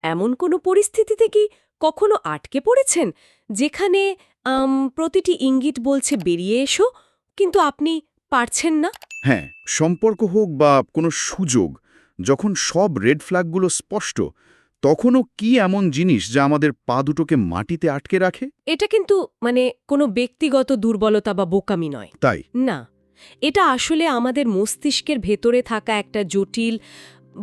এমন কোনো পরিস্থিতিতে কি কখনো আটকে পড়েছেন যেখানে প্রতিটি ইঙ্গিত বলছে বেরিয়ে এসো, কিন্তু আপনি পারছেন না? হ্যাঁ, সম্পর্ক হোক বা কোনো সুযোগ, যখন সব রেড ফ্ল্যাগগুলো স্পষ্ট, তখনও কি এমন জিনিস যা আমাদের পা দুটোকে মাটিতে আটকে রাখে? এটা কিন্তু কোনো ব্যক্তিগত দুর্বলতা বা বোকামি নয়। তাই না, এটা আসলে আমাদের মস্তিষ্কের ভেতরে থাকা একটা জটিল,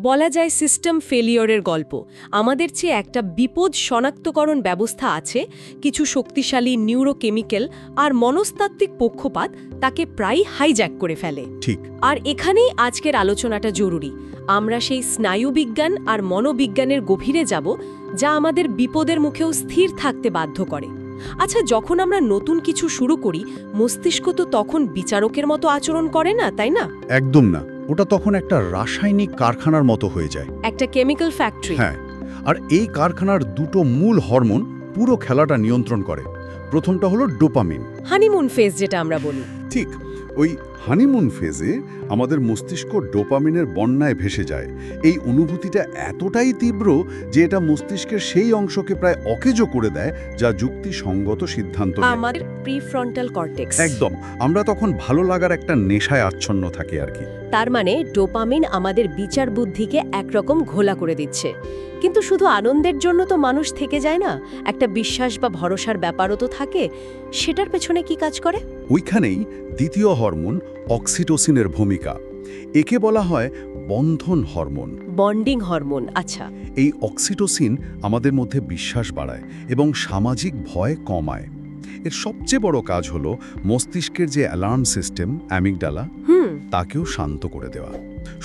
বলা যায় সিস্টেম ফেলিওরের গল্প। আমাদের চেয়ে একটা বিপদ শনাক্তকরণ ব্যবস্থা আছে, কিছু শক্তিশালী নিউরোকেমিক্যাল আর মনস্তাত্ত্বিক পক্ষপাত তাকে প্রায় হাইজ্যাক করে ফেলে। ঠিক। আর এখানেই আজকের আলোচনাটা জরুরি। আমরা সেই স্নায়ুবিজ্ঞান আর মনোবিজ্ঞানের গভীরে যাব, যা আমাদের বিপদের মুখেও স্থির থাকতে বাধ্য করে। আচ্ছা, যখন আমরা নতুন কিছু শুরু করি, মস্তিষ্ক তো তখন বিচারকের মতো আচরণ করে না, তাই না? একদম না, ওটা তখন একটা রাসায়নিক কারখানার মতো হয়ে যায়। একটা কেমিক্যাল ফ্যাক্টরি। হ্যাঁ, আর এই কারখানার দুটো মূল হরমোন পুরো খেলাটা নিয়ন্ত্রণ করে। প্রথমটা হলো ডোপামিন। হানিমুন ফেজ যেটা আমরা বলি। ঠিক, ওই হানিমুন ফেজে আমাদের মস্তিষ্ক ডোপামিনের বন্যায় ভেসে যায়। এই অনুভূতিটা এতটাই তীব্র যে এটা মস্তিষ্কের সেই অংশকে প্রায় অকেজো করে দেয় যা যুক্তিসঙ্গত সিদ্ধান্ত নেয়। আমাদের প্রিফ্রন্টাল কর্টেক্স। একদম, আমরা তখন ভালো লাগার একটা নেশায় আচ্ছন্ন থাকি আর কি। তার মানে ডোপামিন আমাদের বিচার বুদ্ধিকে একরকম ঘোলা করে দিচ্ছে। কিন্তু শুধু আনন্দের জন্য তো মানুষ থেকে যায় না, একটা বিশ্বাস বা ভরসার ব্যাপারও তো থাকে। সেটার পেছনে কি কাজ করে? ওইখানেই দ্বিতীয় হরমোন অক্সিটোসিনের ভূমিকা। একে বলা হয় বন্ধন হরমোন। Bonding hormone. আচ্ছা। এই অক্সিটোসিন আমাদের মধ্যে বিশ্বাস বাড়ায় এবং সামাজিক ভয় কমায়। এর সবচেয়ে বড় কাজ হলো মস্তিষ্কের যে অ্যালার্ম সিস্টেম অ্যামিগডালা, তাকেও শান্ত করে দেওয়া।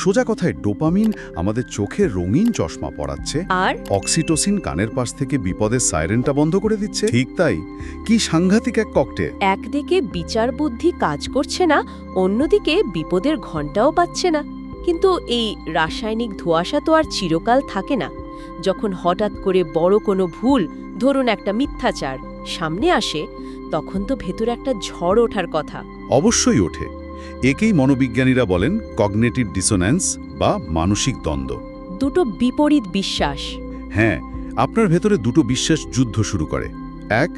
সোজা কথায় ডোপামিন আমাদের চোখে রঙিন চশমা পরাচ্ছে, আর অক্সিটোসিন কানের পাশ থেকে বিপদের সাইরেনটা বন্ধ করে দিচ্ছে। ঠিক তাই, কি সাংঘাতিক এক ককটেল। একদিকে বিচার বুদ্ধি কাজ করছে না, অন্যদিকে বিপদের ঘণ্টাও পাচ্ছে না। কিন্তু এই রাসায়নিক ধোঁয়াশা তো আর চিরকাল থাকে না। যখন হঠাৎ করে বড় কোনো ভুল, ধরুন একটা মিথ্যাচার, সামনে আসে, তখন তো ভেতরে একটা ঝড় ওঠার কথা। অবশ্যই ওঠে। একেই মনোবিজ্ঞানীরা বলেন কগনিটিভ ডিসোন্যান্স বা মানসিক দ্বন্দ্ব। দুটো বিপরীত বিশ্বাস। হ্যাঁ, আপনার ভেতরে দুটো বিশ্বাস যুদ্ধ শুরু করে। এক,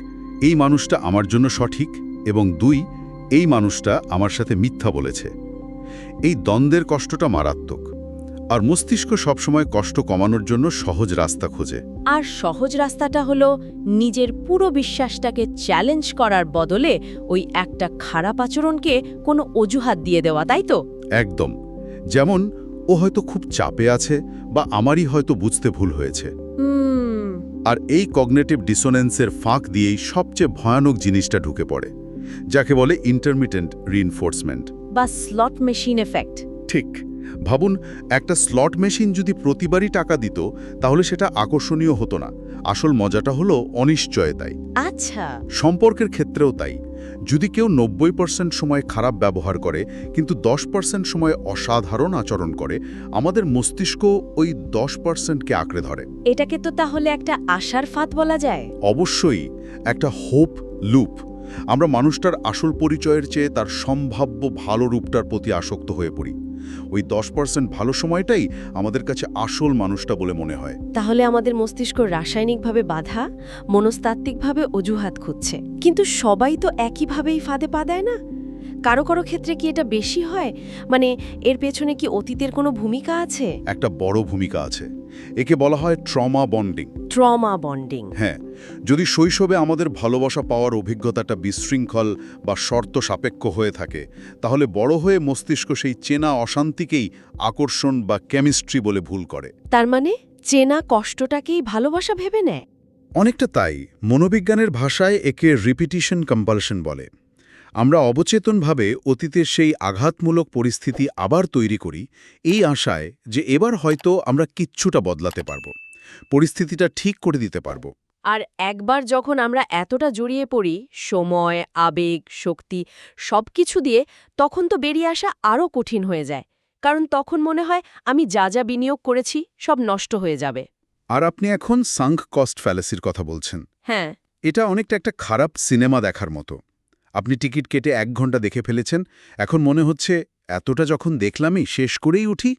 এই মানুষটা আমার জন্য সঠিক, এবং দুই, এই মানুষটা আমার সাথে মিথ্যা বলেছে। এই দ্বন্দ্বের কষ্টটা মারাত্মক, আর মস্তিষ্ক সবসময় কষ্ট কমানোর জন্য সহজ রাস্তা খোঁজে। আর সহজ রাস্তাটা হলো নিজের পুরো বিশ্বাসটাকে চ্যালেঞ্জ করার বদলে ওই একটা খারাপ আচরণকে কোনো অজুহাত দিয়ে দেওয়া, তাই তো? একদম। যেমন, ও হয়তো খুব চাপে আছে, বা আমারই হয়তো বুঝতে ভুল হয়েছে। আর এই কগনিটিভ ডিসোনেন্সের ফাঁক দিয়েই সবচেয়ে ভয়ানক জিনিসটা ঢুকে পড়ে, যাকে বলে ইন্টারমিটেন্ট রিইনফোর্সমেন্ট বা স্লট মেশিন এফেক্ট। ঠিক। ভাবুন, একটা স্লট মেশিন যদি প্রতিবারই টাকা দিত, তাহলে সেটা আকর্ষণীয় হতো না। আসল মজাটা হলো অনিশ্চয়তাই। আচ্ছা। সম্পর্কের ক্ষেত্রেও তাই। যদি কেউ 90% সময় খারাপ ব্যবহার করে কিন্তু 10% সময় অসাধারণ আচরণ করে, আমাদের মস্তিষ্ক ওই 10%কে আঁকড়ে ধরে। এটাকে তো তাহলে একটা আশার ফাঁদ বলা যায়। অবশ্যই, একটা হোপ লুপ। আমরা মানুষটার আসল পরিচয়ের চেয়ে তার সম্ভাব্য ভালো রূপটার প্রতি আসক্ত হয়ে পড়ি। ওই 10% ভালো সময়টাই আমাদের কাছে আসল মানুষটা বলে মনে হয়। তাহলে আমাদের মস্তিষ্ক রাসায়নিকভাবে বাধা, মনস্তাত্ত্বিকভাবে অজুহাত খুঁজছে। কিন্তু সবাই তো একইভাবেই ফাঁদে পা দেয় না। কারো কারো ক্ষেত্রে কি এটা বেশি হয়? এর পেছনে কি অতীতের কোনো ভূমিকা আছে? একটা বড় ভূমিকা আছে। একে বলা হয় ট্রমা বন্ডিং। Trauma bonding. হ্যাঁ, যদি শৈশবে আমাদের ভালোবাসা পাওয়ার অভিজ্ঞতাটা বিশৃঙ্খল বা শর্ত সাপেক্ষ হয়ে থাকে, তাহলে বড় হয়ে মস্তিষ্ক সেই চেনা অশান্তিকেই আকর্ষণ বা কেমিস্ট্রি বলে ভুল করে। তার মানে চেনা কষ্টটাকেই ভালোবাসা ভেবে নেয়। অনেকটা তাই। মনোবিজ্ঞানের ভাষায় একে রিপিটিশন কম্পালশন বলে। আমরা অবচেতনভাবে অতীতের সেই আঘাতমূলক পরিস্থিতি আবার তৈরি করি, এই আশায় যে এবার হয়তো আমরা কিচ্ছুটা বদলাতে পারব, পরিস্থিতিটা ঠিক করে দিতে পারব। আর একবার যখন আমরা এতটা জড়িয়ে পড়ি, সময়, আবেগ, শক্তি সবকিছু দিয়ে, তখন তো বেরিয়ে আসা আরও কঠিন হয়ে যায়। কারণ তখন মনে হয় আমি যা যা বিনিয়োগ করেছি সব নষ্ট হয়ে যাবে। আর আপনি এখন সাঙ্ক কস্ট ফ্যালাসির কথা বলছেন। হ্যাঁ। এটা অনেকটা একটা খারাপ সিনেমা দেখার মতো। আপনি টিকিট কেটে 1 ঘন্টা দেখে ফেলেছেন, এখন মনে হচ্ছে এতটা যখন দেখলামই শেষ করেই উঠি,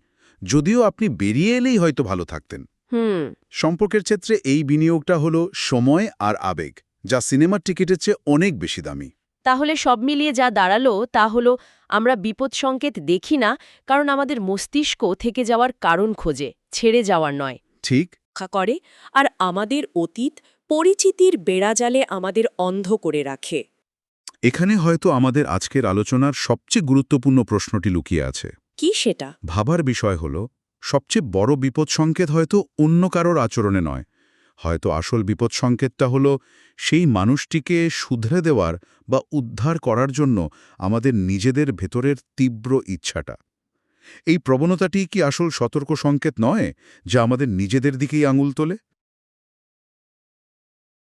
যদিও আপনি বেরিয়ে এলেই হয়তো ভালো থাকতেন। হুম। সম্পর্কের ক্ষেত্রে এই বিনিয়োগটা হলো সময় আর আবেগ, যা সিনেমার টিকিটের চেয়ে অনেক বেশি দামি। তাহলে সব মিলিয়ে যা দাঁড়ালো তা হলো আমরা বিপদ সংকেত দেখি না, কারণ আমাদের মস্তিষ্ক থেকে যাওয়ার কারণ খোঁজে, ছেড়ে যাওয়ার নয়। ঠিক। রক্ষা করে, আর আমাদের অতীত পরিচিতির বেড়াজালে আমাদের অন্ধ করে রাখে। এখানে হয়তো আমাদের আজকের আলোচনার সবচেয়ে গুরুত্বপূর্ণ প্রশ্নটি লুকিয়ে আছে। কি সেটা? ভাবার বিষয় হল, সবচেয়ে বড় বিপদ সংকেত হয়তো অন্য কারোর আচরণে নয়, হয়তো আসল বিপদ সংকেতটা হলো সেই মানুষটিকে শুধরে দেওয়ার বা উদ্ধার করার জন্য আমাদের নিজেদের ভেতরের তীব্র ইচ্ছাটা। এই প্রবণতাটি কি আসল সতর্ক সংকেত নয়, যা আমাদের নিজেদের দিকেই আঙুল তোলে?